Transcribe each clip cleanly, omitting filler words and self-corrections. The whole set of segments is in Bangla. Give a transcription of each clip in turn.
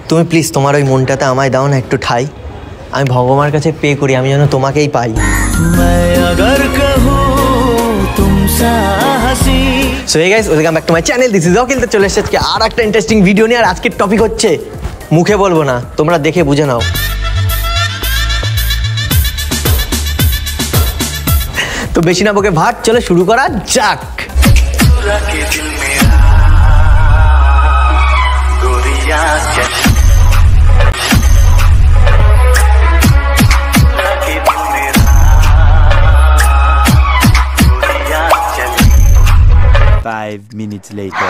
তুমি প্লিজ তোমার ওই মনটাতে আমায় দাও না একটু ঠাই। আমি ভগবানের কাছে পে করি আমি যেন তোমাকেই পাই। So hey guys, welcome back to my channel, this is Akhil. তো চলে এসেছে আজকে আর একটা ইন্টারেস্টিং ভিডিও নিয়ে। আর আজকের টপিক হচ্ছে, মুখে বলবো না, তোমরা দেখে বুঝে নাও। তো বেশি না বকে ভাট, চলে শুরু করা যাক। Five minutes later.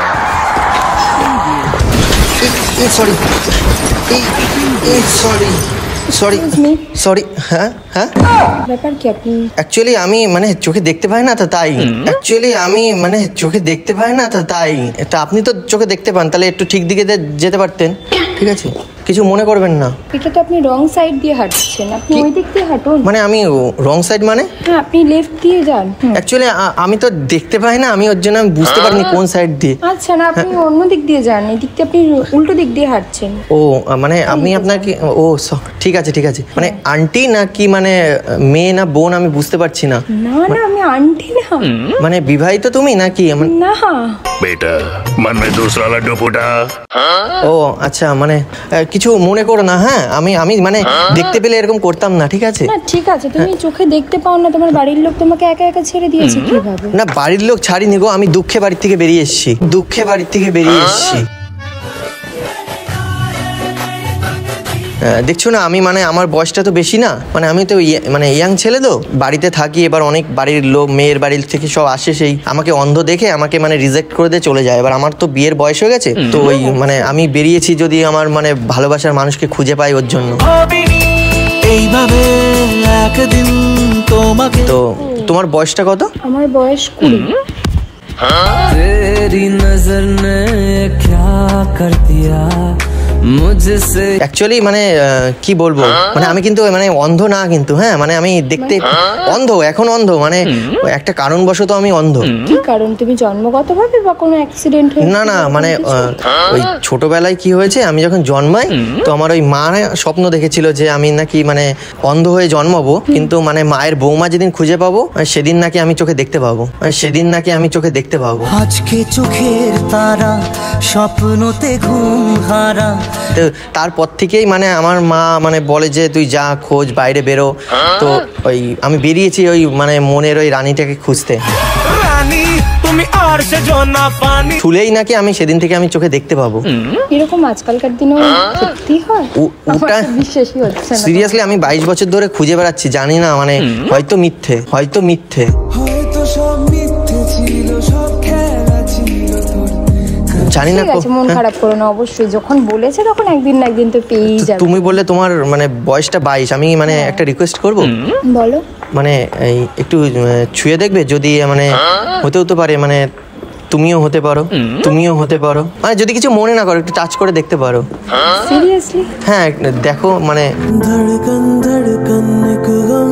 সরি। হ্যাঁ ব্যাপার কি আপনি? অ্যাকচুয়ালি আমি মানে চোখে দেখতে পাই না তো তাই। এটা আপনি তো চোখে দেখতে পান, তাহলে একটু ঠিক দিকে যেতে পারতেন। ঠিক আছে, কিছু মনে করবেন না। এটা তো আপনি রং সাইড দিয়ে হাঁটছেন, আপনি ওই দিক দিয়ে হাঁটুন। মানে আমি রং সাইড মানে? হ্যাঁ, আপনি লেফট দিয়ে যান। অ্যাকচুয়ালি আমি তো দেখতে পাই না, আমি ওর জন্য আমি বুঝতে পারিনি কোন সাইড দিয়ে। আচ্ছা, না আপনি অন্য দিক দিয়ে যান, এই দিক দিয়ে আপনি উল্টো দিক দিয়ে হাঁটছেন। ও মানে আমি আপনাকে, ও ঠিক আছে। মানে আন্টি না কি মানে মেয়ে না বোন, আমি বুঝতে পারছি না। না আমি আন্টি না। মানে বিবাহিত তুমি নাকি? না बेटा मन में दूसरा लड्डू फूटा। ও আচ্ছা, মানে কিছু মনে করো না। হ্যাঁ, আমি মানে দেখতে পেলে এরকম করতাম না। ঠিক আছে না, ঠিক আছে, তুমি চোখে দেখতে পাও না, তোমার বাড়ির লোক তোমাকে একা একা ছেড়ে দিয়েছে কিভাবে? না, বাড়ির লোক ছাড়িনি গো, আমি দুঃখে বাড়ির থেকে বেরিয়ে এসেছি। দেখছো না, আমি মানে আমার বয়সটা তো বেশি না, মানে আমি তো মানে ইয়াং ছেলে তো, বাড়িতে থাকি। এবার অনেক বাড়ির লোক, মেয়ের বাড়ির থেকে সব আসে, সেই আমাকে অন্ধ দেখে আমাকে মানে রিজেক্ট করে দিয়ে চলে যায়। এবার আমার তো বিয়ের বয়স হয়ে গেছে, তো ওই মানে আমি বেরিয়েছি যদি আমার মানে ভালোবাসার মানুষকে খুঁজে পাই ওর জন্য। তো তোমার বয়সটা কত? আমার বয়স 20। অ্যাকচুয়ালি মানে কি বলবো, মানে আমি কিন্তু মানে অন্ধ না কিন্তু। হ্যাঁ, মানে আমি দেখতে অন্ধ, এখন অন্ধ, মানে একটা কারণবশত আমি অন্ধ। কি কারণ? তুমি জন্মগতভাবে বা কোনো অ্যাক্সিডেন্ট হয়েছে? না মানে ওই ছোটবেলায় কি হয়েছে, আমি যখন জন্মাই তো আমার ওই মা স্বপ্ন দেখেছিল যে আমি নাকি মানে অন্ধ হয়ে জন্মাবো, কিন্তু মানে মায়ের বৌমা যেদিন খুঁজে পাবো সেদিন নাকি আমি চোখে দেখতে পাবো। আজকে চোখের তারা স্বপ্নতে ঘুম হারা। তো তারপর থেকেই মানে আমার মা মানে বলে যে তুই যা, খোঁজ, বাইরে বেরো। তো ওই আমি বেরিয়েছি ওই মানে মনের ওই রানীটাকে খুঁজতে। শুলেই নাকি আমি সেদিন থেকে আমি চোখে দেখতে পাবো। এরকম আজকালকার দিনেও সত্যি হয়? ওটা বিশ্বাসই হচ্ছে না। সিরিয়াসলি আমি 22 বছর ধরে খুঁজে বেড়াচ্ছি, জানি না মানে হয়তো মিথ্যে। হয়তো সব মিথ্যে ছিল, সব খেলা ছিল তোর। জানি না। মন খারাপ করো না, অবশ্যই যখন বলেছে তখন একদিন না একদিন তো পেয়েই যাবে। তুমি বললে তোমার মানে বয়সটা 22, আমি মানে একটা রিকোয়েস্ট করব। বলো। মানে এই একটু ছুঁয়ে দেখবে, যদি মানে হতে পারে, মানে তুমিও হতে পারো, মানে যদি কিছু মনে না করো, একটু টাচ করে দেখতে পারো। সিরিয়াসলি? হ্যাঁ দেখো, মানে ধড়কন ধড়কন এক গম